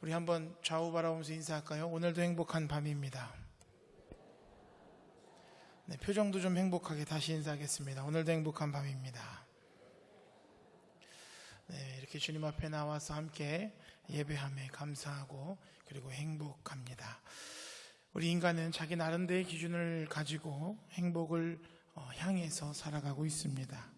우리 한번 좌우 바라보면서 인사할까요? 오늘도 행복한 밤입니다. 네, 표정도 좀 행복하게 다시 인사하겠습니다. 오늘도 행복한 밤입니다. 네, 이렇게 주님 앞에 나와서 함께 예배함에 감사하고 그리고 행복합니다. 우리 인간은 자기 나름대로의 기준을 가지고 행복을 향해서 살아가고 있습니다.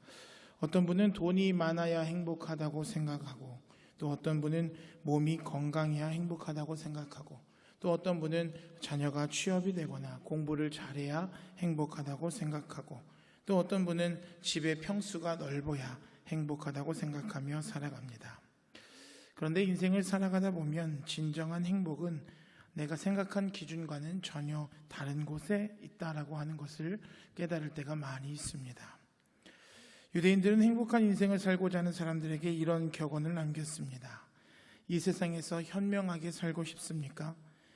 어떤 분은 돈이 많아야 행복하다고 생각하고, 또 어떤 분은 몸이 건강해야 행복하다고 생각하고, 또 어떤 분은 자녀가 취업이 되거나 공부를 잘해야 행복하다고 생각하고, 또 어떤 분은 집의 평수가 넓어야 행복하다고 생각하며 살아갑니다. 그런데 인생을 살아가다 보면 진정한 행복은 내가 생각한 기준과는 전혀 다른 곳에 있다라고 하는 것을 깨달을 때가 많이 있습니다. 유대인들은 행복한 인생을 살고자 하는 사람들에게 이런 격언을 남겼습니다. 이 세상에서 현명하게 살고 싶습니까?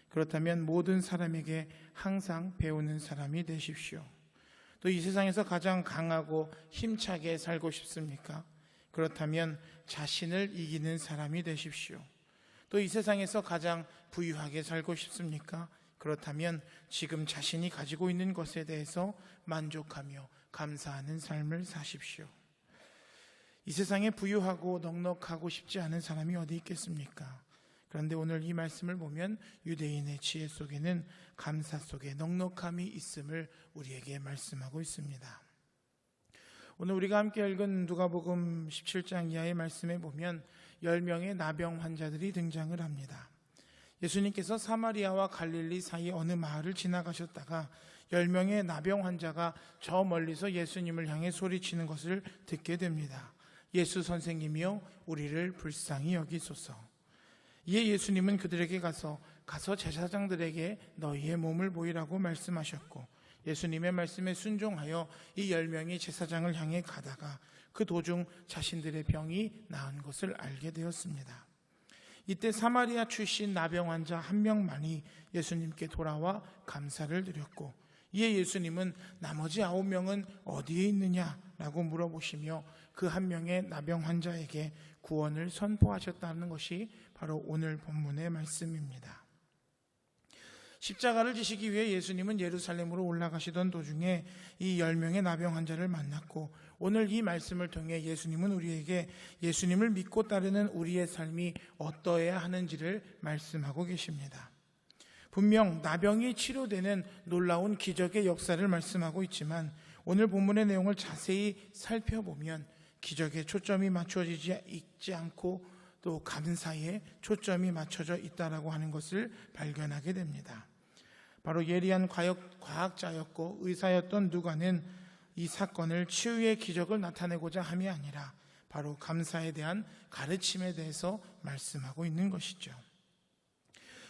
그렇다면 모든 사람에게 항상 배우는 사람이 되십시오. 또 이 세상에서 가장 강하고 힘차게 살고 싶습니까? 그렇다면 자신을 이기는 사람이 되십시오. 또 이 세상에서 가장 부유하게 살고 싶습니까? 그렇다면 지금 자신이 가지고 있는 것에 대해서 만족하며 감사하는 삶을 사십시오. 이 세상에 부유하고 넉넉하고 싶지 않은 사람이 어디 있겠습니까? 그런데 오늘 이 말씀을 보면 유대인의 지혜 속에는 감사 속에 넉넉함이 있음을 우리에게 말씀하고 있습니다. 오늘 우리가 함께 읽은 누가복음 17장 이하의 말씀에 보면 10명의 나병 환자들이 등장을 합니다. 예수님께서 사마리아와 갈릴리 사이 어느 마을을 지나가셨다가 10명의 나병 환자가 저 멀리서 예수님을 향해 소리치는 것을 듣게 됩니다. 예수 선생님이여, 우리를 불쌍히 여기소서. 이에 예수님은 그들에게 가서 제사장들에게 너희의 몸을 보이라고 말씀하셨고, 예수님의 말씀에 순종하여 이 10명이 제사장을 향해 가다가 그 도중 자신들의 병이 나은 것을 알게 되었습니다. 이때 사마리아 출신 나병 환자 한 명만이 예수님께 돌아와 감사를 드렸고, 이에 예수님은 나머지 9명은 어디에 있느냐라고 물어보시며 그 한 명의 나병 환자에게 구원을 선포하셨다는 것이 바로 오늘 본문의 말씀입니다. 십자가를 지시기 위해 예수님은 예루살렘으로 올라가시던 도중에 이 10명의 나병 환자를 만났고, 오늘 이 말씀을 통해 예수님은 우리에게 예수님을 믿고 따르는 우리의 삶이 어떠해야 하는지를 말씀하고 계십니다. 분명 나병이 치료되는 놀라운 기적의 역사를 말씀하고 있지만, 오늘 본문의 내용을 자세히 살펴보면 기적에 초점이 맞춰지지 있지 않고 또 감사에 초점이 맞춰져 있다라고 하는 것을 발견하게 됩니다. 바로 예리한 과학자였고 의사였던 누가는 이 사건을 치유의 기적을 나타내고자 함이 아니라 바로 감사에 대한 가르침에 대해서 말씀하고 있는 것이죠.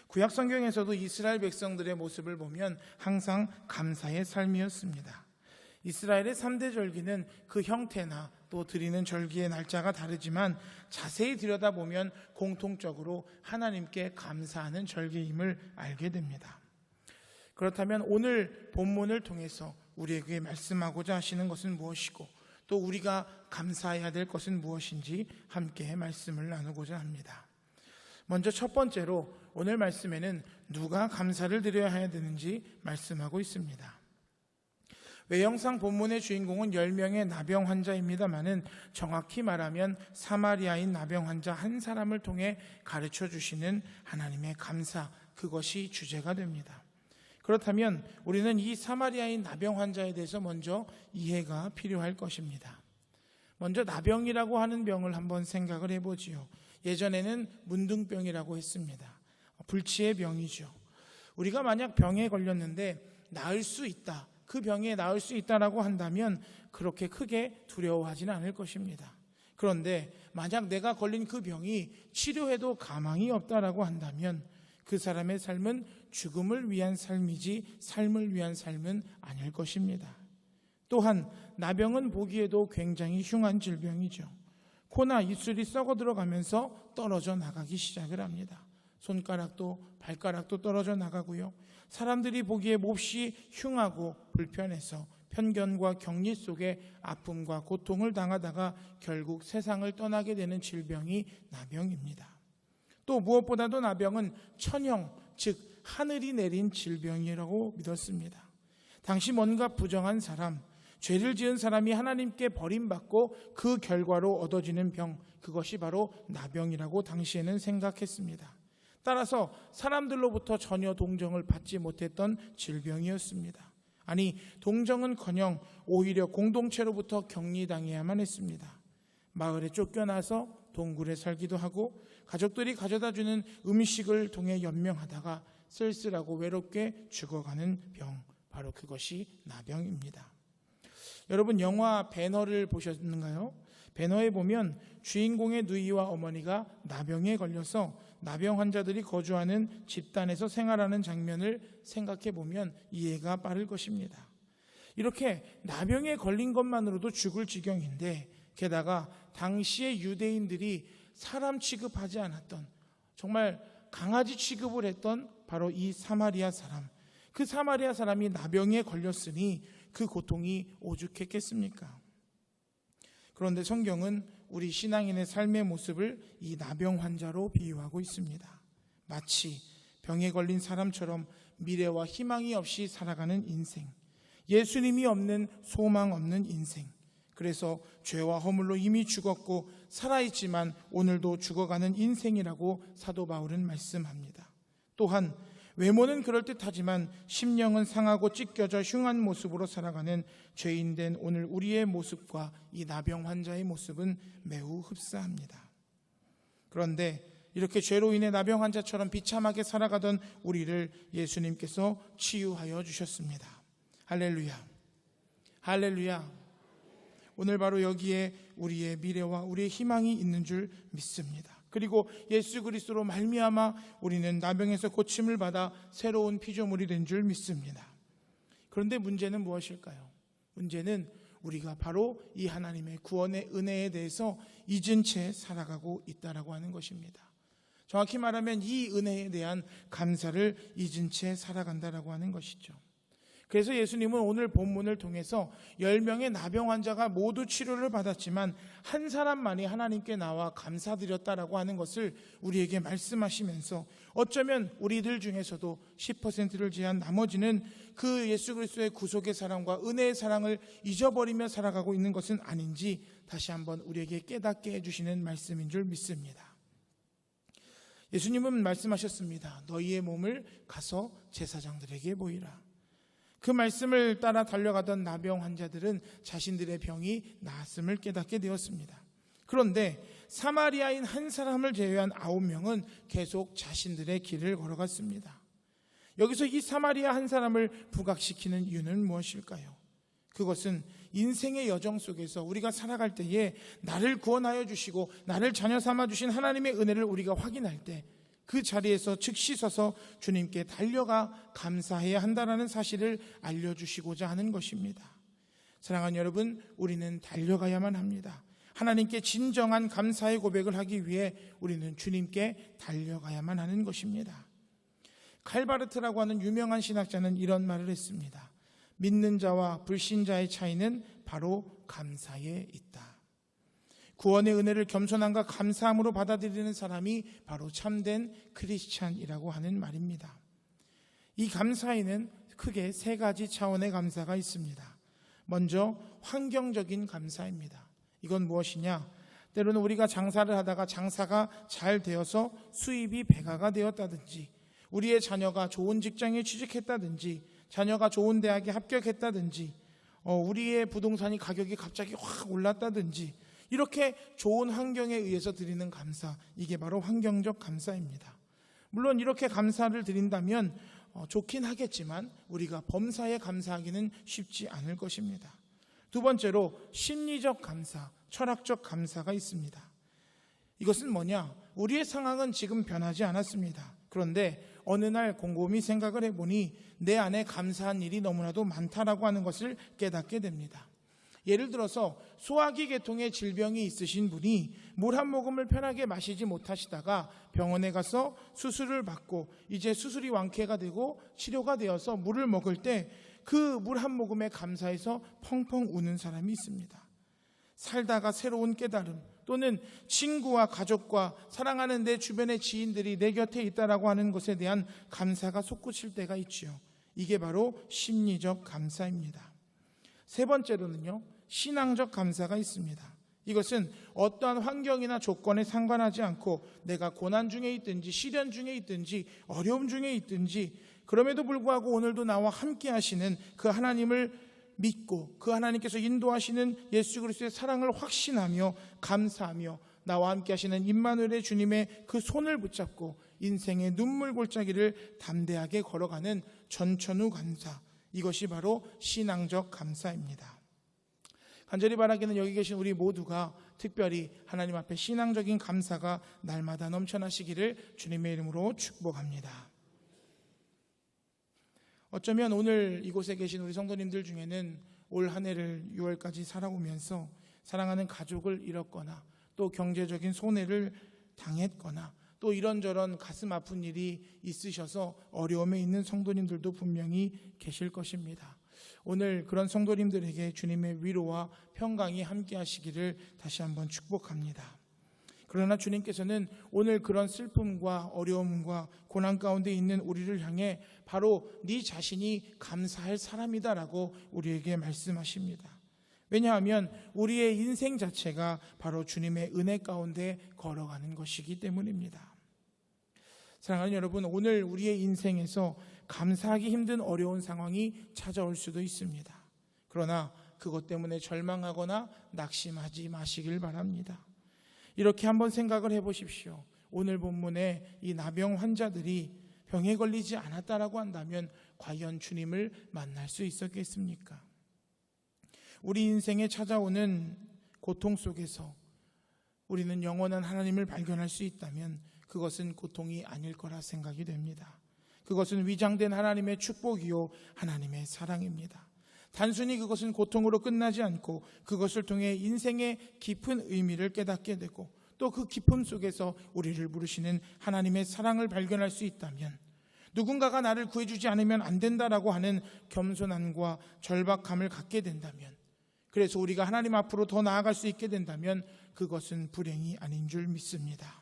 구약 성경에서도 이스라엘 백성들의 모습을 보면 항상 감사의 삶이었습니다. 이스라엘의 3대 절기는 그 형태나 또 드리는 절기의 날짜가 다르지만 자세히 들여다보면 공통적으로 하나님께 감사하는 절기임을 알게 됩니다. 그렇다면 오늘 본문을 통해서 우리에게 말씀하고자 하시는 것은 무엇이고, 또 우리가 감사해야 될 것은 무엇인지 함께 말씀을 나누고자 합니다. 먼저 첫 번째로 오늘 말씀에는 누가 감사를 드려야 되는지 말씀하고 있습니다. 외형상 본문의 주인공은 10명의 나병 환자입니다마는 정확히 말하면 사마리아인 나병 환자 한 사람을 통해 가르쳐 주시는 하나님의 감사, 그것이 주제가 됩니다. 그렇다면 우리는 이 사마리아인 나병 환자에 대해서 먼저 이해가 필요할 것입니다. 먼저 나병이라고 하는 병을 한번 생각을 해보지요. 예전에는 문둥병이라고 했습니다. 불치의 병이죠. 우리가 만약 병에 걸렸는데 나을 수 있다, 그 병에 나을 수 있다라고 한다면 그렇게 크게 두려워하지는 않을 것입니다. 그런데 만약 내가 걸린 그 병이 치료해도 가망이 없다라고 한다면 그 사람의 삶은 죽음을 위한 삶이지 삶을 위한 삶은 아닐 것입니다. 또한 나병은 보기에도 굉장히 흉한 질병이죠. 코나 입술이 썩어 들어가면서 떨어져 나가기 시작을 합니다. 손가락도 발가락도 떨어져 나가고요. 사람들이 보기에 몹시 흉하고 불편해서 편견과 격리 속에 아픔과 고통을 당하다가 결국 세상을 떠나게 되는 질병이 나병입니다. 또 무엇보다도 나병은 천형, 즉 하늘이 내린 질병이라고 믿었습니다. 당시 뭔가 부정한 사람, 죄를 지은 사람이 하나님께 버림받고 그 결과로 얻어지는 병, 그것이 바로 나병이라고 당시에는 생각했습니다. 따라서 사람들로부터 전혀 동정을 받지 못했던 질병이었습니다. 아니, 동정은커녕 오히려 공동체로부터 격리당해야만 했습니다. 마을에 쫓겨나서 동굴에 살기도 하고 가족들이 가져다주는 음식을 통해 연명하다가 쓸쓸하고 외롭게 죽어가는 병, 바로 그것이 나병입니다. 여러분, 영화 배너를 보셨는가요? 배너에 보면 주인공의 누이와 어머니가 나병에 걸려서 나병 환자들이 거주하는 집단에서 생활하는 장면을 생각해 보면 이해가 빠를 것입니다. 이렇게 나병에 걸린 것만으로도 죽을 지경인데, 게다가 당시의 유대인들이 사람 취급하지 않았던, 정말 강아지 취급을 했던 바로 이 사마리아 사람, 그 사마리아 사람이 나병에 걸렸으니 그 고통이 오죽했겠습니까? 그런데 성경은 우리 신앙인의 삶의 모습을 이 나병 환자로 비유하고 있습니다. 마치 병에 걸린 사람처럼 미래와 희망이 없이 살아가는 인생, 예수님이 없는 소망 없는 인생, 그래서 죄와 허물로 이미 죽었고 살아있지만 오늘도 죽어가는 인생이라고 사도 바울은 말씀합니다. 또한 외모는 그럴듯하지만 심령은 상하고 찢겨져 흉한 모습으로 살아가는 죄인된 오늘 우리의 모습과 이 나병 환자의 모습은 매우 흡사합니다. 그런데 이렇게 죄로 인해 나병 환자처럼 비참하게 살아가던 우리를 예수님께서 치유하여 주셨습니다. 할렐루야, 할렐루야. 오늘 바로 여기에 우리의 미래와 우리의 희망이 있는 줄 믿습니다. 그리고 예수 그리스도로 말미암아 우리는 나병에서 고침을 받아 새로운 피조물이 된 줄 믿습니다. 그런데 문제는 무엇일까요? 문제는 우리가 바로 이 하나님의 구원의 은혜에 대해서 잊은 채 살아가고 있다라고 하는 것입니다. 정확히 말하면 이 은혜에 대한 감사를 잊은 채 살아간다라고 하는 것이죠. 그래서 예수님은 오늘 본문을 통해서 10명의 나병 환자가 모두 치료를 받았지만 한 사람만이 하나님께 나와 감사드렸다라고 하는 것을 우리에게 말씀하시면서 어쩌면 우리들 중에서도 10%를 제한 나머지는 그 예수 그리스도의 구속의 사랑과 은혜의 사랑을 잊어버리며 살아가고 있는 것은 아닌지 다시 한번 우리에게 깨닫게 해주시는 말씀인 줄 믿습니다. 예수님은 말씀하셨습니다. 너희의 몸을 가서 제사장들에게 보이라. 그 말씀을 따라 달려가던 나병 환자들은 자신들의 병이 나았음을 깨닫게 되었습니다. 그런데 사마리아인 한 사람을 제외한 9명은 계속 자신들의 길을 걸어갔습니다. 여기서 이 사마리아 한 사람을 부각시키는 이유는 무엇일까요? 그것은 인생의 여정 속에서 우리가 살아갈 때에 나를 구원하여 주시고 나를 자녀 삼아 주신 하나님의 은혜를 우리가 확인할 때 그 자리에서 즉시 서서 주님께 달려가 감사해야 한다는 사실을 알려주시고자 하는 것입니다. 사랑하는 여러분, 우리는 달려가야만 합니다. 하나님께 진정한 감사의 고백을 하기 위해 우리는 주님께 달려가야만 하는 것입니다. 칼바르트라고 하는 유명한 신학자는 이런 말을 했습니다. 믿는 자와 불신자의 차이는 바로 감사에 있다. 구원의 은혜를 겸손함과 감사함으로 받아들이는 사람이 바로 참된 크리스찬이라고 하는 말입니다. 이 감사에는 크게 3가지 차원의 감사가 있습니다. 먼저 환경적인 감사입니다. 이건 무엇이냐? 때로는 우리가 장사를 하다가 장사가 잘 되어서 수입이 배가가 되었다든지, 우리의 자녀가 좋은 직장에 취직했다든지, 자녀가 좋은 대학에 합격했다든지, 우리의 부동산이 가격이 갑자기 확 올랐다든지, 이렇게 좋은 환경에 의해서 드리는 감사, 이게 바로 환경적 감사입니다. 물론 이렇게 감사를 드린다면 좋긴 하겠지만 우리가 범사에 감사하기는 쉽지 않을 것입니다. 두 번째로 심리적 감사, 철학적 감사가 있습니다. 이것은 뭐냐? 우리의 상황은 지금 변하지 않았습니다. 그런데 어느 날 곰곰이 생각을 해보니 내 안에 감사한 일이 너무나도 많다라고 하는 것을 깨닫게 됩니다. 예를 들어서 소화기 계통의 질병이 있으신 분이 물 한 모금을 편하게 마시지 못하시다가 병원에 가서 수술을 받고 이제 수술이 완쾌가 되고 치료가 되어서 물을 먹을 때 그 물 한 모금에 감사해서 펑펑 우는 사람이 있습니다. 살다가 새로운 깨달음, 또 또는 친구와 가족과 사랑하는 내 주변의 지인들이 내 곁에 있다라고 하는 것에 대한 감사가 솟구칠 때가 있지요. 이게 바로 심리적 감사입니다. 세 번째로는요, 신앙적 감사가 있습니다. 이것은 어떠한 환경이나 조건에 상관하지 않고 내가 고난 중에 있든지 시련 중에 있든지 어려움 중에 있든지 그럼에도 불구하고 오늘도 나와 함께 하시는 그 하나님을 믿고 그 하나님께서 인도하시는 예수 그리스도의 사랑을 확신하며 감사하며 나와 함께 하시는 임마누엘의 주님의 그 손을 붙잡고 인생의 눈물 골짜기를 담대하게 걸어가는 전천후 감사, 이것이 바로 신앙적 감사입니다. 간절히 바라기는 여기 계신 우리 모두가 특별히 하나님 앞에 신앙적인 감사가 날마다 넘쳐나시기를 주님의 이름으로 축복합니다. 어쩌면 오늘 이곳에 계신 우리 성도님들 중에는 올 한 해를 6월까지 살아오면서 사랑하는 가족을 잃었거나 또 경제적인 손해를 당했거나 또 이런저런 가슴 아픈 일이 있으셔서 어려움에 있는 성도님들도 분명히 계실 것입니다. 오늘 그런 성도님들에게 주님의 위로와 평강이 함께 하시기를 다시 한번 축복합니다. 그러나 주님께서는 오늘 그런 슬픔과 어려움과 고난 가운데 있는 우리를 향해 바로 네 자신이 감사할 사람이다라고 우리에게 말씀하십니다. 왜냐하면 우리의 인생 자체가 바로 주님의 은혜 가운데 걸어가는 것이기 때문입니다. 사랑하는 여러분, 오늘 우리의 인생에서 감사하기 힘든 어려운 상황이 찾아올 수도 있습니다. 그러나 그것 때문에 절망하거나 낙심하지 마시길 바랍니다. 이렇게 한번 생각을 해보십시오. 오늘 본문에 이 나병 환자들이 병에 걸리지 않았다라고 한다면 과연 주님을 만날 수 있었겠습니까? 우리 인생에 찾아오는 고통 속에서 우리는 영원한 하나님을 발견할 수 있다면 그것은 고통이 아닐 거라 생각이 됩니다. 그것은 위장된 하나님의 축복이요 하나님의 사랑입니다. 단순히 그것은 고통으로 끝나지 않고 그것을 통해 인생의 깊은 의미를 깨닫게 되고 또 그 기쁨 속에서 우리를 부르시는 하나님의 사랑을 발견할 수 있다면, 누군가가 나를 구해주지 않으면 안 된다라고 하는 겸손함과 절박함을 갖게 된다면, 그래서 우리가 하나님 앞으로 더 나아갈 수 있게 된다면 그것은 불행이 아닌 줄 믿습니다.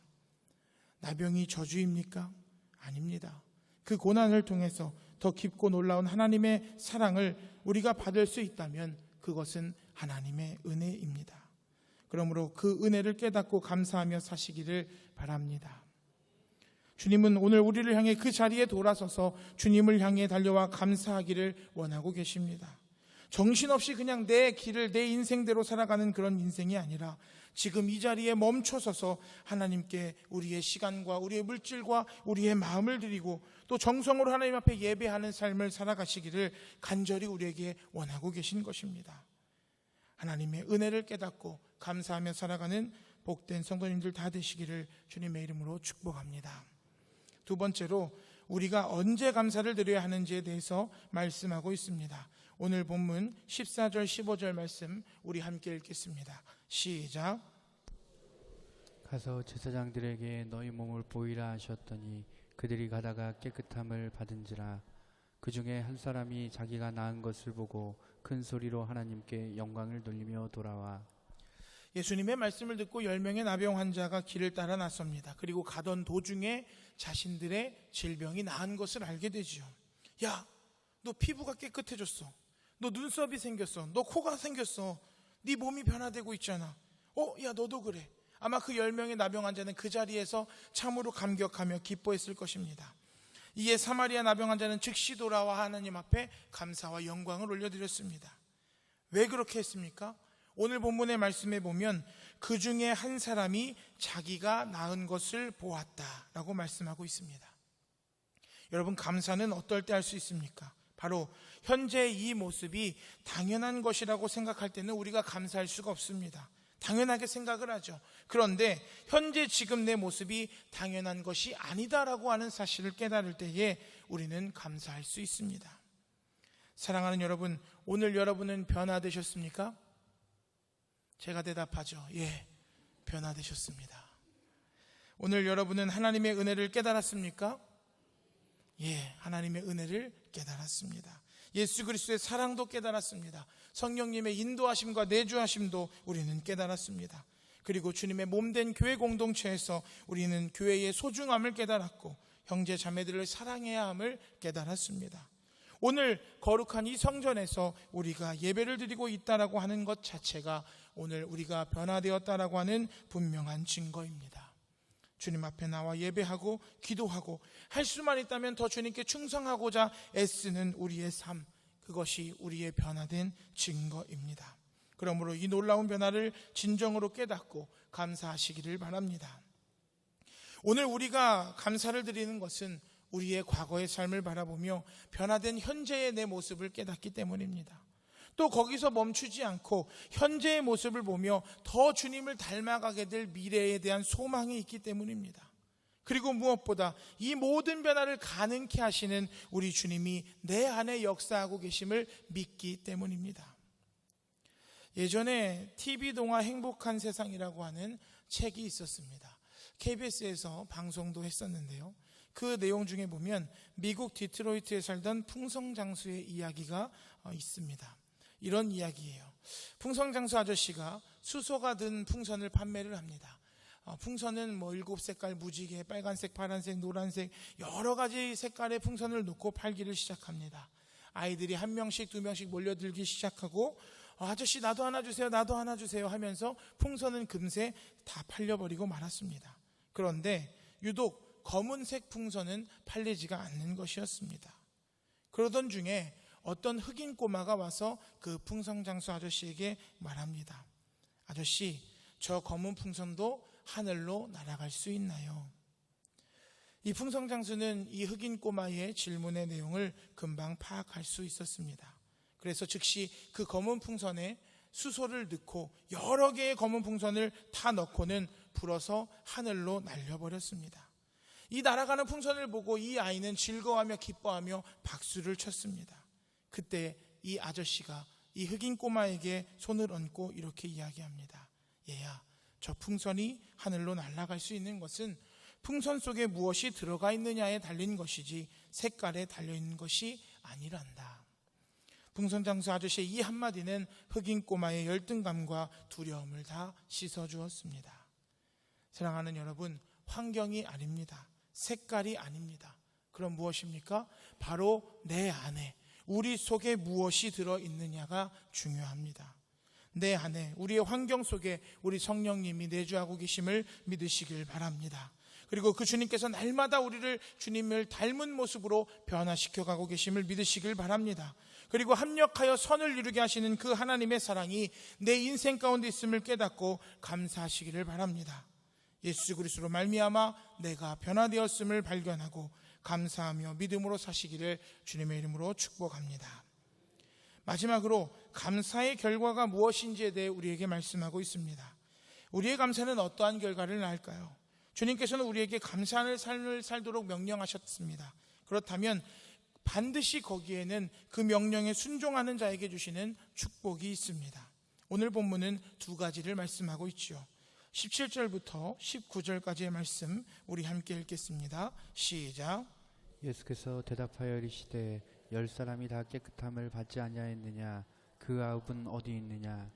나병이 저주입니까? 아닙니다. 그 고난을 통해서 더 깊고 놀라운 하나님의 사랑을 우리가 받을 수 있다면 그것은 하나님의 은혜입니다. 그러므로 그 은혜를 깨닫고 감사하며 사시기를 바랍니다. 주님은 오늘 우리를 향해 그 자리에 돌아서서 주님을 향해 달려와 감사하기를 원하고 계십니다. 정신없이 그냥 내 길을 내 인생대로 살아가는 그런 인생이 아니라 지금 이 자리에 멈춰서서 하나님께 우리의 시간과 우리의 물질과 우리의 마음을 드리고 또 정성으로 하나님 앞에 예배하는 삶을 살아가시기를 간절히 우리에게 원하고 계신 것입니다. 하나님의 은혜를 깨닫고 감사하며 살아가는 복된 성도님들 다 되시기를 주님의 이름으로 축복합니다. 두 번째로 우리가 언제 감사를 드려야 하는지에 대해서 말씀하고 있습니다. 오늘 본문 14절 15절 말씀 우리 함께 읽겠습니다. 시작. 가서 제사장들에게 너희 몸을 보이라 하셨더니 그들이 가다가 깨끗함을 받은지라. 그 중에 한 사람이 자기가 나은 것을 보고 큰 소리로 하나님께 영광을 돌리며 돌아와. 예수님의 말씀을 듣고 10명의 나병 환자가 길을 따라 나섭니다. 그리고 가던 도중에 자신들의 질병이 나은 것을 알게 되지요. 야, 너 피부가 깨끗해졌어. 너 눈썹이 생겼어. 너 코가 생겼어. 네 몸이 변화되고 있잖아. 야, 너도 그래. 아마 그 10명의 나병 환자는 그 자리에서 참으로 감격하며 기뻐했을 것입니다. 이에 사마리아 나병 환자는 즉시 돌아와 하나님 앞에 감사와 영광을 올려드렸습니다. 왜 그렇게 했습니까? 오늘 본문의 말씀에 보면 그 중에 한 사람이 자기가 나은 것을 보았다라고 말씀하고 있습니다. 여러분, 감사는 어떨 때 할 수 있습니까? 바로 현재 이 모습이 당연한 것이라고 생각할 때는 우리가 감사할 수가 없습니다. 당연하게 생각을 하죠. 그런데 현재 지금 내 모습이 당연한 것이 아니다라고 하는 사실을 깨달을 때에 우리는 감사할 수 있습니다. 사랑하는 여러분, 오늘 여러분은 변화되셨습니까? 제가 대답하죠. 예, 변화되셨습니다. 오늘 여러분은 하나님의 은혜를 깨달았습니까? 예, 하나님의 은혜를 깨달았습니다. 예수 그리스도의 사랑도 깨달았습니다. 성령님의 인도하심과 내주하심도 우리는 깨달았습니다. 그리고 주님의 몸된 교회 공동체에서 우리는 교회의 소중함을 깨달았고 형제 자매들을 사랑해야 함을 깨달았습니다. 오늘 거룩한 이 성전에서 우리가 예배를 드리고 있다라고 하는 것 자체가 오늘 우리가 변화되었다라고 하는 분명한 증거입니다. 주님 앞에 나와 예배하고 기도하고 할 수만 있다면 더 주님께 충성하고자 애쓰는 우리의 삶, 그것이 우리의 변화된 증거입니다. 그러므로 이 놀라운 변화를 진정으로 깨닫고 감사하시기를 바랍니다. 오늘 우리가 감사를 드리는 것은 우리의 과거의 삶을 바라보며 변화된 현재의 내 모습을 깨닫기 때문입니다. 또 거기서 멈추지 않고 현재의 모습을 보며 더 주님을 닮아가게 될 미래에 대한 소망이 있기 때문입니다. 그리고 무엇보다 이 모든 변화를 가능케 하시는 우리 주님이 내 안에 역사하고 계심을 믿기 때문입니다. 예전에 TV 동화 행복한 세상이라고 하는 책이 있었습니다. KBS에서 방송도 했었는데요. 그 내용 중에 보면 미국 디트로이트에 살던 풍성장수의 이야기가 있습니다. 이런 이야기예요. 풍성장수 아저씨가 수소가 든 풍선을 판매를 합니다. 풍선은 7색깔 무지개, 빨간색, 파란색, 노란색 여러 가지 색깔의 풍선을 놓고 팔기를 시작합니다. 아이들이 한 명씩 두 명씩 몰려들기 시작하고 아저씨 나도 하나 주세요, 나도 하나 주세요 하면서 풍선은 금세 다 팔려버리고 말았습니다. 그런데 유독 검은색 풍선은 팔리지가 않는 것이었습니다. 그러던 중에 어떤 흑인 꼬마가 와서 그 풍선장수 아저씨에게 말합니다. 아저씨, 저 검은 풍선도 하늘로 날아갈 수 있나요? 이 풍선장수는 이 흑인 꼬마의 질문의 내용을 금방 파악할 수 있었습니다. 그래서 즉시 그 검은 풍선에 수소를 넣고 여러 개의 검은 풍선을 다 넣고는 불어서 하늘로 날려버렸습니다. 이 날아가는 풍선을 보고 이 아이는 즐거워하며 기뻐하며 박수를 쳤습니다. 그때 이 아저씨가 이 흑인 꼬마에게 손을 얹고 이렇게 이야기합니다. 얘야, 저 풍선이 하늘로 날아갈 수 있는 것은 풍선 속에 무엇이 들어가 있느냐에 달린 것이지 색깔에 달려있는 것이 아니란다. 풍선장수 아저씨의 이 한마디는 흑인 꼬마의 열등감과 두려움을 다 씻어주었습니다. 사랑하는 여러분, 환경이 아닙니다. 색깔이 아닙니다. 그럼 무엇입니까? 바로 내 안에, 우리 속에 무엇이 들어있느냐가 중요합니다. 내 안에, 우리의 환경 속에 우리 성령님이 내주하고 계심을 믿으시길 바랍니다. 그리고 그 주님께서 날마다 우리를 주님을 닮은 모습으로 변화시켜가고 계심을 믿으시길 바랍니다. 그리고 합력하여 선을 이루게 하시는 그 하나님의 사랑이 내 인생 가운데 있음을 깨닫고 감사하시기를 바랍니다. 예수 그리스도로 말미암아 내가 변화되었음을 발견하고 감사하며 믿음으로 사시기를 주님의 이름으로 축복합니다. 마지막으로 감사의 결과가 무엇인지에 대해 우리에게 말씀하고 있습니다. 우리의 감사는 어떠한 결과를 낳을까요? 주님께서는 우리에게 감사하는 삶을 살도록 명령하셨습니다. 그렇다면 반드시 거기에는 그 명령에 순종하는 자에게 주시는 축복이 있습니다. 오늘 본문은 두 가지를 말씀하고 있지요. 17절부터 19절까지의 말씀 우리 함께 읽겠습니다. 시작. 예수께서 대답하여 이르시되 10사람이 다 깨끗함을 받지 아니하였느냐? 그 아홉은 어디 있느냐?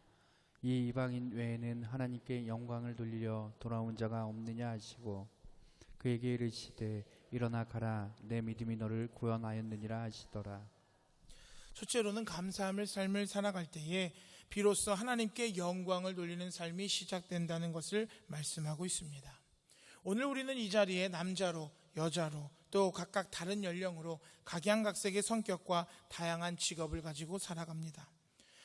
이 이방인 외에는 하나님께 영광을 돌리려 돌아온 자가 없느냐 하시고 그에게 이르시되 일어나 가라, 내 믿음이 너를 구원하였느니라 하시더라. 첫째로는 감사함의 삶을 살아갈 때에 비로소 하나님께 영광을 돌리는 삶이 시작된다는 것을 말씀하고 있습니다. 오늘 우리는 이 자리에 남자로, 여자로, 또 각각 다른 연령으로 각양각색의 성격과 다양한 직업을 가지고 살아갑니다.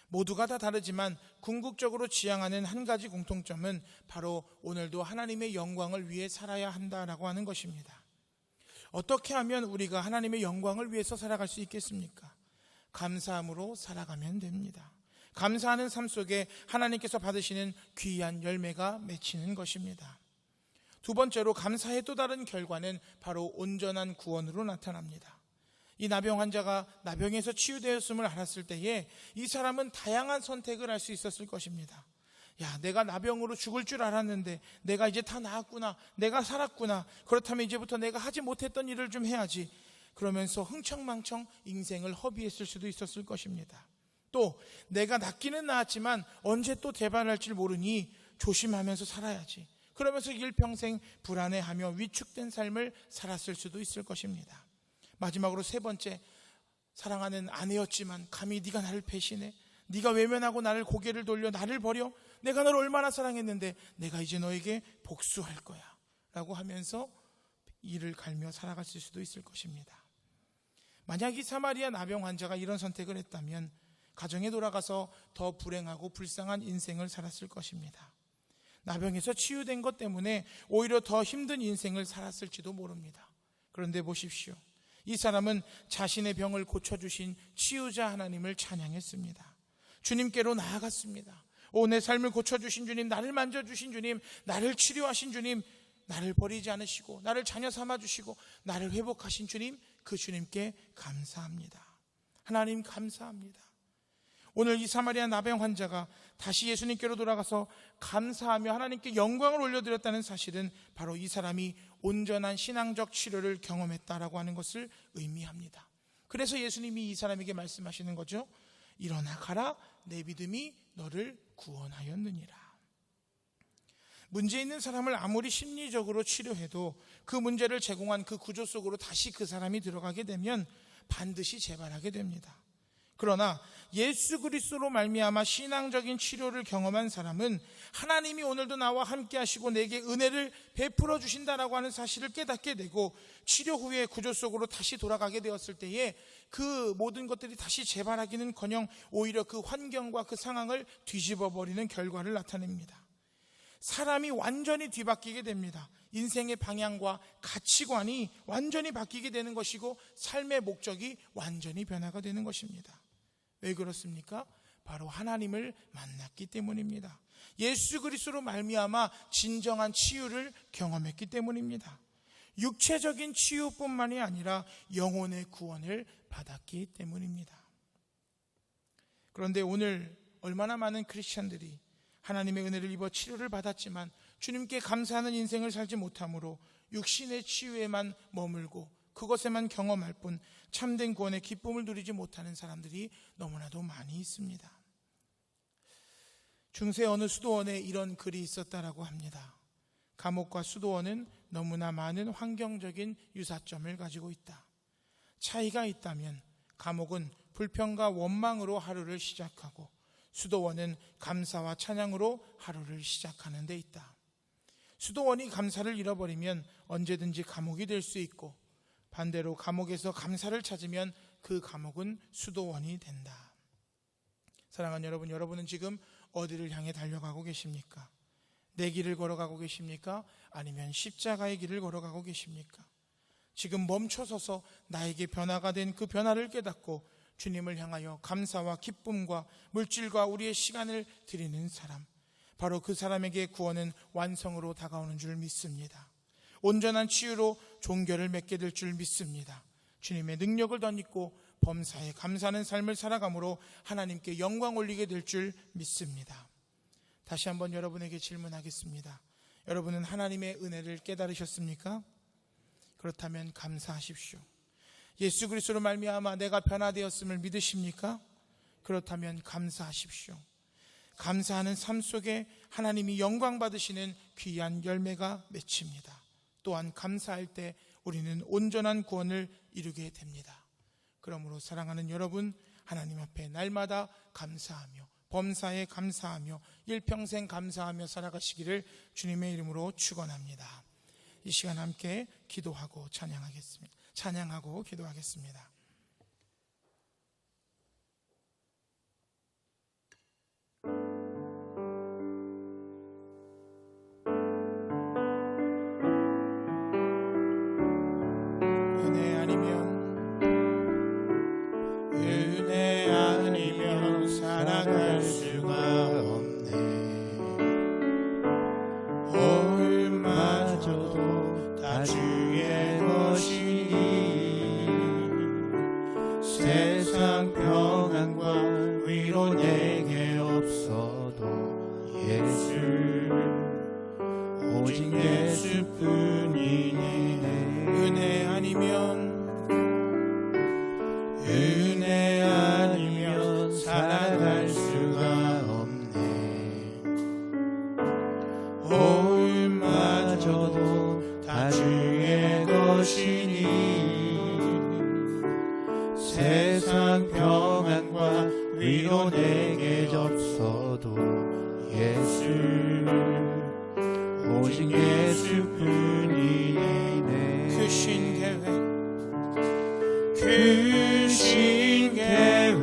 모두가 다 다르지만 궁극적으로 지향하는 한 가지 공통점은 바로 오늘도 하나님의 영광을 위해 살아야 한다라고 하는 것입니다. 어떻게 하면 우리가 하나님의 영광을 위해서 살아갈 수 있겠습니까? 감사함으로 살아가면 됩니다. 감사하는 삶 속에 하나님께서 받으시는 귀한 열매가 맺히는 것입니다. 두 번째로 감사의 또 다른 결과는 바로 온전한 구원으로 나타납니다. 이 나병 환자가 나병에서 치유되었음을 알았을 때에 이 사람은 다양한 선택을 할 수 있었을 것입니다. 야, 내가 나병으로 죽을 줄 알았는데 내가 이제 다 나았구나, 내가 살았구나, 그렇다면 이제부터 내가 하지 못했던 일을 좀 해야지, 그러면서 흥청망청 인생을 허비했을 수도 있었을 것입니다. 또 내가 낫기는 나았지만 언제 또 재발할지 모르니 조심하면서 살아야지, 그러면서 일평생 불안해하며 위축된 삶을 살았을 수도 있을 것입니다. 마지막으로 세 번째, 사랑하는 아내였지만 감히 네가 나를 배신해, 네가 외면하고 나를 고개를 돌려 나를 버려, 내가 너를 얼마나 사랑했는데 내가 이제 너에게 복수할 거야 라고 하면서 이를 갈며 살아갔을 수도 있을 것입니다. 만약 이 사마리아 나병 환자가 이런 선택을 했다면 가정에 돌아가서 더 불행하고 불쌍한 인생을 살았을 것입니다. 나병에서 치유된 것 때문에 오히려 더 힘든 인생을 살았을지도 모릅니다. 그런데 보십시오, 이 사람은 자신의 병을 고쳐주신 치유자 하나님을 찬양했습니다. 주님께로 나아갔습니다. 내 삶을 고쳐주신 주님, 나를 만져주신 주님, 나를 치료하신 주님, 나를 버리지 않으시고 나를 자녀 삼아주시고 나를 회복하신 주님, 그 주님께 감사합니다. 하나님 감사합니다. 오늘 이 사마리아 나병 환자가 다시 예수님께로 돌아가서 감사하며 하나님께 영광을 올려드렸다는 사실은 바로 이 사람이 온전한 신앙적 치료를 경험했다라고 하는 것을 의미합니다. 그래서 예수님이 이 사람에게 말씀하시는 거죠. 일어나 가라, 내 믿음이 너를 구원하였느니라. 문제 있는 사람을 아무리 심리적으로 치료해도 그 문제를 제공한 그 구조 속으로 다시 그 사람이 들어가게 되면 반드시 재발하게 됩니다. 그러나 예수 그리스도로 말미암아 신앙적인 치료를 경험한 사람은 하나님이 오늘도 나와 함께 하시고 내게 은혜를 베풀어 주신다라고 하는 사실을 깨닫게 되고, 치료 후에 구조 속으로 다시 돌아가게 되었을 때에 그 모든 것들이 다시 재발하기는커녕 오히려 그 환경과 그 상황을 뒤집어 버리는 결과를 나타냅니다. 사람이 완전히 뒤바뀌게 됩니다. 인생의 방향과 가치관이 완전히 바뀌게 되는 것이고 삶의 목적이 완전히 변화가 되는 것입니다. 왜 그렇습니까? 바로 하나님을 만났기 때문입니다. 예수 그리스도로 말미암아 진정한 치유를 경험했기 때문입니다. 육체적인 치유뿐만이 아니라 영혼의 구원을 받았기 때문입니다. 그런데 오늘 얼마나 많은 크리스천들이 하나님의 은혜를 입어 치료를 받았지만 주님께 감사하는 인생을 살지 못함으로 육신의 치유에만 머물고 그것에만 경험할 뿐 참된 구원의 기쁨을 누리지 못하는 사람들이 너무나도 많이 있습니다. 중세 어느 수도원에 이런 글이 있었다라고 합니다. 감옥과 수도원은 너무나 많은 환경적인 유사점을 가지고 있다. 차이가 있다면 감옥은 불평과 원망으로 하루를 시작하고 수도원은 감사와 찬양으로 하루를 시작하는 데 있다. 수도원이 감사를 잃어버리면 언제든지 감옥이 될 수 있고, 반대로 감옥에서 감사를 찾으면 그 감옥은 수도원이 된다. 사랑하는 여러분, 여러분은 지금 어디를 향해 달려가고 계십니까? 내 길을 걸어가고 계십니까? 아니면 십자가의 길을 걸어가고 계십니까? 지금 멈춰서서 나에게 변화가 된 그 변화를 깨닫고 주님을 향하여 감사와 기쁨과 물질과 우리의 시간을 드리는 사람, 바로 그 사람에게 구원은 완성으로 다가오는 줄 믿습니다. 온전한 치유로 종교를 맺게 될 줄 믿습니다. 주님의 능력을 덧입고 범사에 감사하는 삶을 살아감으로 하나님께 영광 올리게 될 줄 믿습니다. 다시 한번 여러분에게 질문하겠습니다. 여러분은 하나님의 은혜를 깨달으셨습니까? 그렇다면 감사하십시오. 예수 그리스도로 말미암아 내가 변화되었음을 믿으십니까? 그렇다면 감사하십시오. 감사하는 삶 속에 하나님이 영광 받으시는 귀한 열매가 맺힙니다. 또한 감사할 때 우리는 온전한 구원을 이루게 됩니다. 그러므로 사랑하는 여러분, 하나님 앞에 날마다 감사하며 범사에 감사하며 일평생 감사하며 살아가시기를 주님의 이름으로 축원합니다. 이 시간 함께 기도하고 찬양하겠습니다. 찬양하고 기도하겠습니다. 은혜 아니면 살아갈 수가 없네. 얼마져도 다 주의 것이니 세상 평안과 위로 내게 없어도 예수, 오직 예수뿐이니. 은혜 아니면 살아갈 수가 없네. 세상 평안과 위로 내게 접서도 예수 오직 예수뿐이네. 그 신계획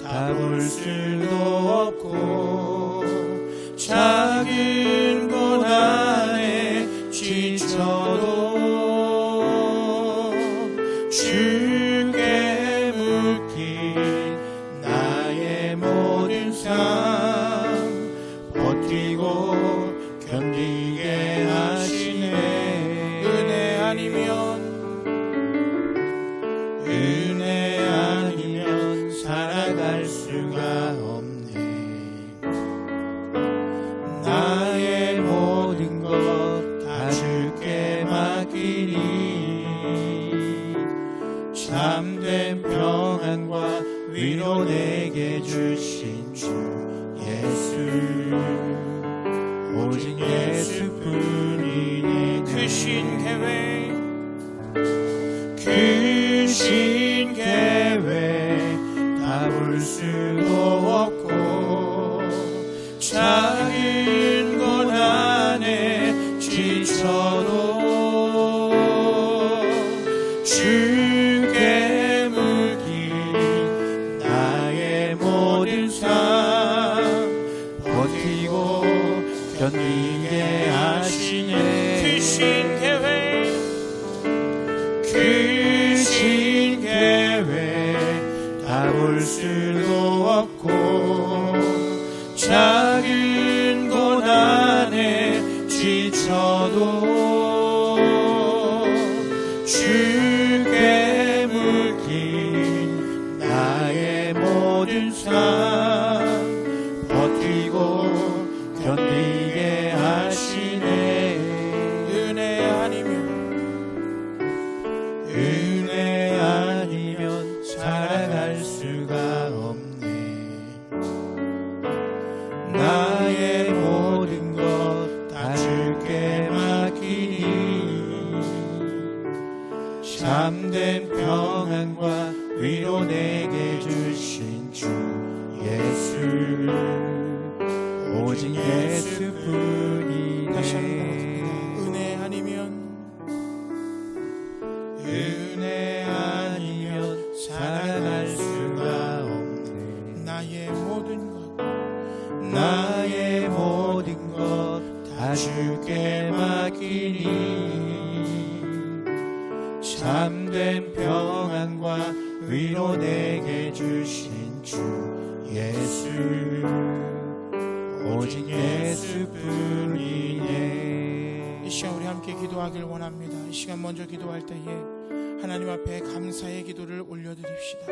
다 볼 수도 없고 작은 고난에 지쳐도 주께 묶인 나의 모든 삶 버티고 견디게 하시네. 은혜 아니면 살아갈 수가 없네. 나의 모든 것 다 주께 맡기니 참된 평안과 위로 내게 주신 주 예수 오직 예수뿐이니. 그 신계획 다 볼 수도 없고 작은 고난에 지쳐도 주께 묶인 나의 모든 삶 버티고 견디게 하시네. 그 신계획 다 볼 수도 없고 작은 고난에 지쳐도 주께 묶인 나의 모든 삶 버티고 견디게 하시네. 은혜 아니면 살아갈 수가 없네. 나의 모든 것 다 주께 맡기니 참된 평안과 위로 내게 주신 주 예수 오직 예수뿐이네. 은혜 아니면 살아갈 수가 없네. 나의 모든 것 다 주께 맡기니 참된 평안과 위로 내게 주신 주 예수 오직 예수뿐이네. 이 시간 우리 함께 기도하길 원합니다. 이 시간 먼저 기도할 때에 하나님 앞에 감사의 기도를 올려드립시다.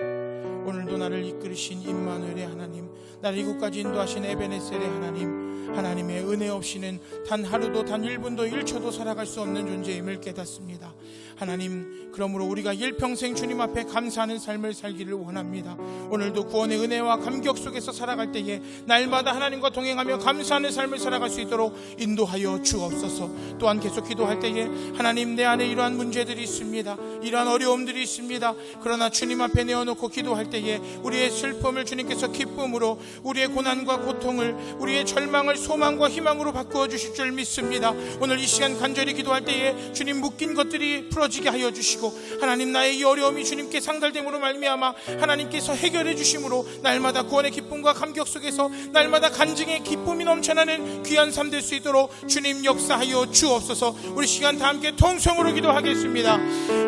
오늘도 나를 이끌으신 임마누엘의 하나님, 나를 이곳까지 인도하신 에베네셀의 하나님, 하나님의 은혜 없이는 단 하루도 단 1분도 1초도 살아갈 수 없는 존재임을 깨닫습니다. 하나님, 그러므로 우리가 일평생 주님 앞에 감사하는 삶을 살기를 원합니다. 오늘도 구원의 은혜와 감격 속에서 살아갈 때에 날마다 하나님과 동행하며 감사하는 삶을 살아갈 수 있도록 인도하여 주옵소서. 또한 계속 기도할 때에 하나님, 내 안에 이러한 문제들이 있습니다. 이러한 어려움들이 있습니다. 그러나 주님 앞에 내어놓고 기도할 때에 우리의 슬픔을 주님께서 기쁨으로, 우리의 고난과 고통을, 우리의 절망을 소망과 희망으로 바꾸어 주실 줄 믿습니다. 오늘 이 시간 간절히 기도할 때에 주님, 묶인 것들이 풀어지게 하여 주시고, 하나님, 나의 이 어려움이 주님께 상달됨으로 말미암아 하나님께서 해결해 주심으로 날마다 구원의 기쁨과 감격 속에서 날마다 간증의 기쁨이 넘쳐나는 귀한 삶 될 수 있도록 주님 역사하여 주옵소서. 우리 시간 다 함께 통성으로 기도하겠습니다.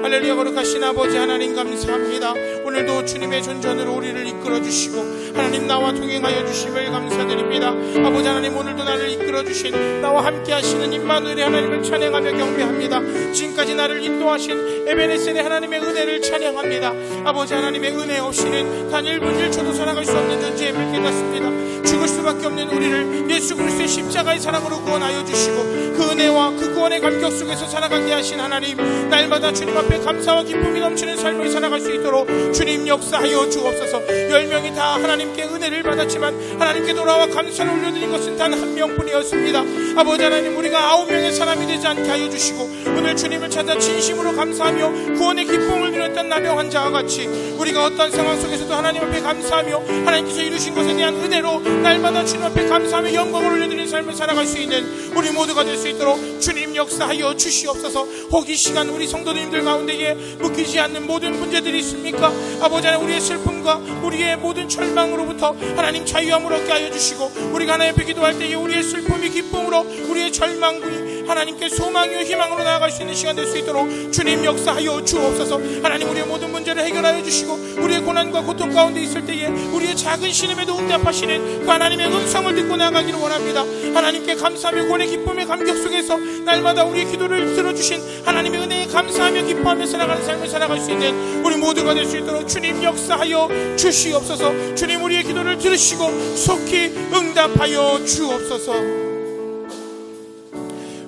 할렐루야. 거룩하신 아버지 하나님, 감사합니다. 오늘도 주님의 존전으로 우리를 이끌어 주시고 하나님, 나와 동행하여 주심을 감사드립니다. 아버지 하나님, 오늘도 나를 이끌어 주신, 나와 함께 하시는 임마누엘의 하나님을 찬양하며 경배합니다. 지금까지 나를 인도하신 에베네셀의 하나님의 은혜를 찬양합니다. 아버지 하나님의 은혜 없이는 단 1분 1초도 살아갈 수 없는 존재임을 깨닫습니다. 죽을 수밖에 없는 우리를 예수 그리스도의 십자가의 사랑으로 구원하여 주시고 그 은혜와 그 구원의 감격 속에서 살아가게 하신 하나님, 날마다 주님 앞에 감사와 기쁨이 넘치는 삶을 살아갈 수 있도록 주님 역사하여 주옵소서. 10명이 다 하나님께 은혜를 받았지만 하나님께 돌아와 감사를 올려드린 것은 단 단 한 명뿐이었습니다. 아버지 하나님, 우리가 9명의 사람이 되지 않게 하여 주시고 오늘 주님을 찾아 진심으로 감사하며 구원의 기쁨을 누렸던 나병 환자와 같이 우리가 어떤 상황 속에서도 하나님 앞에 감사하며 하나님께서 이루신 것에 대한 은혜로 날마다 주님 앞에 감사하며 영광을 올려드리는 삶을 살아갈 수 있는 우리 모두가 될 수 있도록 주님 역사하여 주시옵소서. 혹 이 시간 우리 성도님들 가운데에 묶이지 않는 모든 문제들이 있습니까? 아버지 하나님, 우리의 슬픔과 우리의 모든 절망으로부터 하나님 자유함을 얻게 하여 주시고 우리가 하나님 앞에 기도할 때에 우리의 슬픔이 기쁨으로 우리의 절망이 하나님께 소망이요 희망으로 나아갈 수 있는 시간 될 수 있도록 주님 역사하여 주옵소서. 하나님, 우리의 모든 문제를 해결하여 주시고 우리의 고난과 고통 가운데 있을 때에 우리의 작은 신음에도 응답하시는 그 하나님의 음성을 듣고 나아가기를 원합니다. 하나님께 감사하며 구원의 기쁨의 감격 속에서 날마다 우리의 기도를 들어주신 하나님의 은혜에 감사하며 기뻐하며 살아가는 삶을 살아갈 수 있는 우리 모두가 될 수 있도록 주님 역사하여 주시옵소서. 주님, 우리의 기도를 들으시고 속히 응답하여 주옵소서.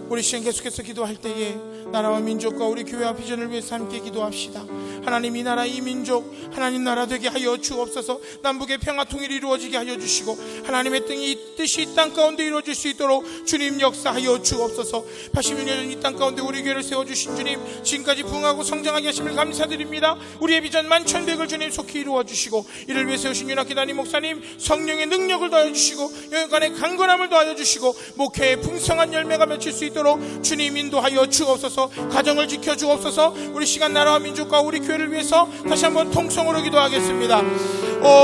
우리 시간 계속해서 기도할 때에 나라와 민족과 우리 교회와 비전을 위해서 함께 기도합시다. 하나님, 이 나라 이 민족 하나님 나라 되게 하여 주옵소서. 남북의 평화 통일이 이루어지게 하여 주시고 하나님의 뜻이 이 땅 가운데 이루어질 수 있도록 주님 역사하여 주옵소서. 86년 전 이 땅 가운데 우리 교회를 세워주신 주님, 지금까지 부흥하고 성장하게 하심을 감사드립니다. 우리의 비전 만천백을 주님 속히 이루어 주시고 이를 위해 세우신 윤학기 담임 목사님 성령의 능력을 더하여 주시고 영역간의 강건함을 더하여 주시고 목회의 풍성한 열매가 맺힐 수 있도록 주님 인도하여 주옵소서. 가정을 지켜 주옵소서. 우리 시간 나라와 민족과 우리 교회를 위해서 다시 한번 통성으로 기도하겠습니다.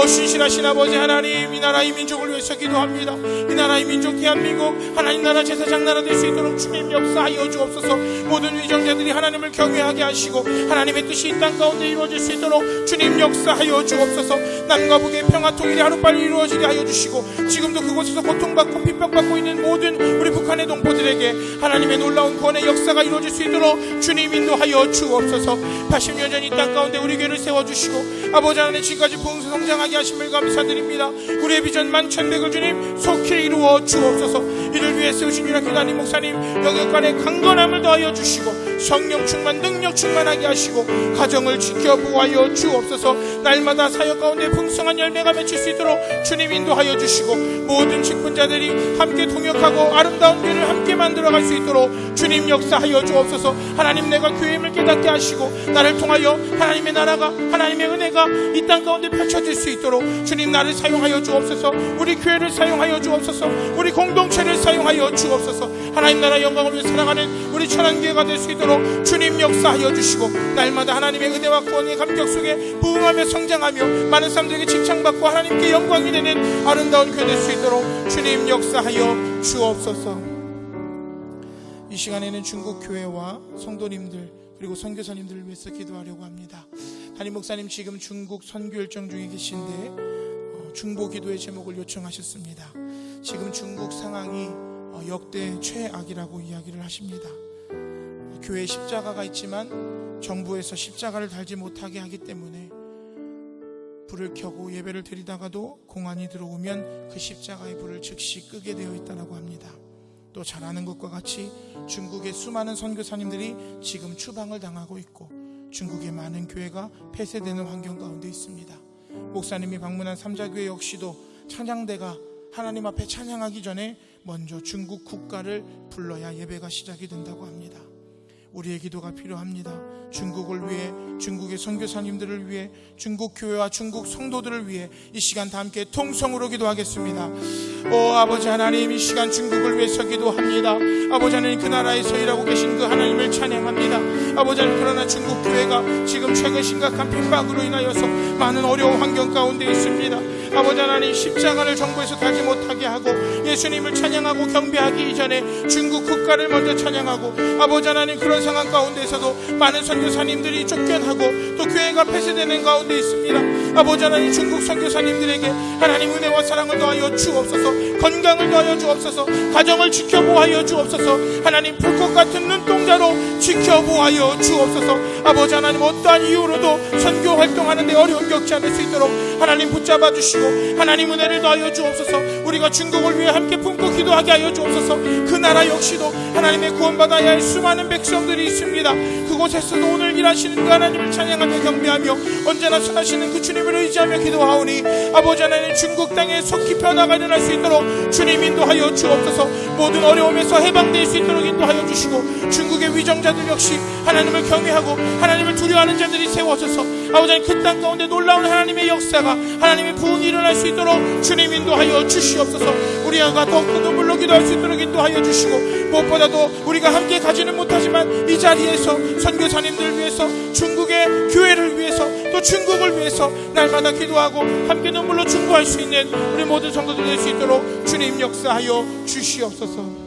신실하신 아버지 하나님, 이 나라 이 민족을 위해서 기도합니다. 이 나라 이 민족 대한민국 하나님 나라 제사장 나라 될 수 있도록 주님 역사하여 주옵소서. 모든 위정자들이 하나님을 경외하게 하시고 하나님의 뜻이 이 땅 가운데 이루어질 수 있도록 주님 역사하여 주옵소서. 남과 북의 평화 통일이 하루빨리 이루어지게 하여 주시고 지금도 그곳에서 고통받고 핍박받고 있는 모든 우리 북한의 동포들에게 하나님의 놀라운 구원의 역사가 이루어질 수 있도록 주님 인도하여 주옵소서. 80년 전 이 땅 가운데 우리 교회를 세워주시고 아버지 하나님 지금까지 부흥 성장하게 하심을 감사드립니다. 우리의 비전 만천백을 주님 속히 이루어 주옵소서. 이를 위해 세우신 윤학기 담임 목사님 영역간의 강건함을 더하여 주시고 성령 충만 능력 충만하게 하시고 가정을 지켜 보호하여 주옵소서. 날마다 사역 가운데 풍성한 열매가 맺힐 수 있도록 주님 인도하여 주시고 모든 직분자들이 함께 동역하고 아름다운 교회를 함께 만들어갈 수 있도록 주님 역사하여 주옵소서. 하나님, 내가 교회임을 깨닫게 하시고 나를 통하여 하나님의 나라가 하나님의 은혜가 이 땅 가운데 펼쳐질 수 있도록 주님 나를 사용하여 주옵소서. 우리 교회를 사용하여 주옵소서. 우리 공동체를 사용하여 주옵소서. 하나님 나라 영광을 위해 살아가는 우리 천안교회가 될 수 있도록 주님 역사하여 주시고 날마다 하나님의 은혜와 구원의 감격 속에 부흥하며 성장하며 많은 사람들에게 칭찬받고 하나님께 영광이 되는 아름다운 교회 될 수 있도록 주님 역사하여 주옵소서. 이 시간에는 중국 교회와 성도님들 그리고 선교사님들을 위해서 기도하려고 합니다. 담임 목사님 지금 중국 선교 일정 중에 계신데 중보 기도의 제목을 요청하셨습니다. 지금 중국 상황이 역대 최악이라고 이야기를 하십니다. 교회에 십자가가 있지만 정부에서 십자가를 달지 못하게 하기 때문에 불을 켜고 예배를 드리다가도 공안이 들어오면 그 십자가의 불을 즉시 끄게 되어 있다고 합니다. 또 잘 아는 것과 같이 중국의 수많은 선교사님들이 지금 추방을 당하고 있고 중국의 많은 교회가 폐쇄되는 환경 가운데 있습니다. 목사님이 방문한 삼자교회 역시도 찬양대가 하나님 앞에 찬양하기 전에 먼저 중국 국가를 불러야 예배가 시작이 된다고 합니다. 우리의 기도가 필요합니다. 중국을 위해, 중국의 선교사님들을 위해, 중국 교회와 중국 성도들을 위해 이 시간 다 함께 통성으로 기도하겠습니다. 아버지 하나님, 이 시간 중국을 위해서 기도합니다. 아버지 하나님, 그 나라에서 일하고 계신 그 하나님을 찬양합니다. 아버지 하나님, 그러나 중국 교회가 지금 최근 심각한 핍박으로 인하여서 많은 어려운 환경 가운데 있습니다. 아버지 하나님, 십자가를 정부에서 달지 못하게 하고 예수님을 찬양하고 경배하기 이전에 중국 국가를 먼저 찬양하고 아버지 하나님, 그런 상황 가운데서도 많은 선교사님들이 쫓겨나고 또 교회가 폐쇄되는 가운데 있습니다. 아버지 하나님, 중국 선교사님들에게 하나님 은혜와 사랑을 더하여 주옵소서. 건강을 더하여 주옵소서. 가정을 지켜보하여 주옵소서. 하나님, 불꽃 같은 눈동자로 지켜보하여 주옵소서. 아버지 하나님, 어떠한 이유로도 선교 활동하는 데 어려움 겪지 않을 수 있도록 하나님 붙잡아 주시고 주시고 하나님 은혜를 더하여 주옵소서. 우리가 중국을 위해 함께 품고 기도하게 하여 주옵소서. 그 나라 역시도 하나님의 구원받아야 할 수많은 백성들이 있습니다. 그곳에서도 오늘 일하시는 그 하나님을 찬양하며 경배하며 언제나 선하시는 그 주님을 의지하며 기도하오니 아버지 하나님 중국 땅에 속히 변화가 일어날 수 있도록 주님 인도하여 주옵소서. 모든 어려움에서 해방될 수 있도록 인도하여 주시고 중국의 위정자들 역시 하나님을 경외하고 하나님을 두려워하는 자들이 세워져서 아버지 하나님 그 땅 가운데 놀라운 하나님의 역사가 하나님의 부흥이 일어날 수 있도록 주님 인도하여 주시옵소서. 우리가 더욱더 눈물로 기도할 수 있도록 인도하여 주시고 무엇보다도 우리가 함께 가지는 못하지만 이 자리에서 선교사님들 위해서 중국의 교회를 위해서 또 중국을 위해서 날마다 기도하고 함께 눈물로 중보할 수 있는 우리 모든 성도들 될 수 있도록 주님 역사하여 주시옵소서.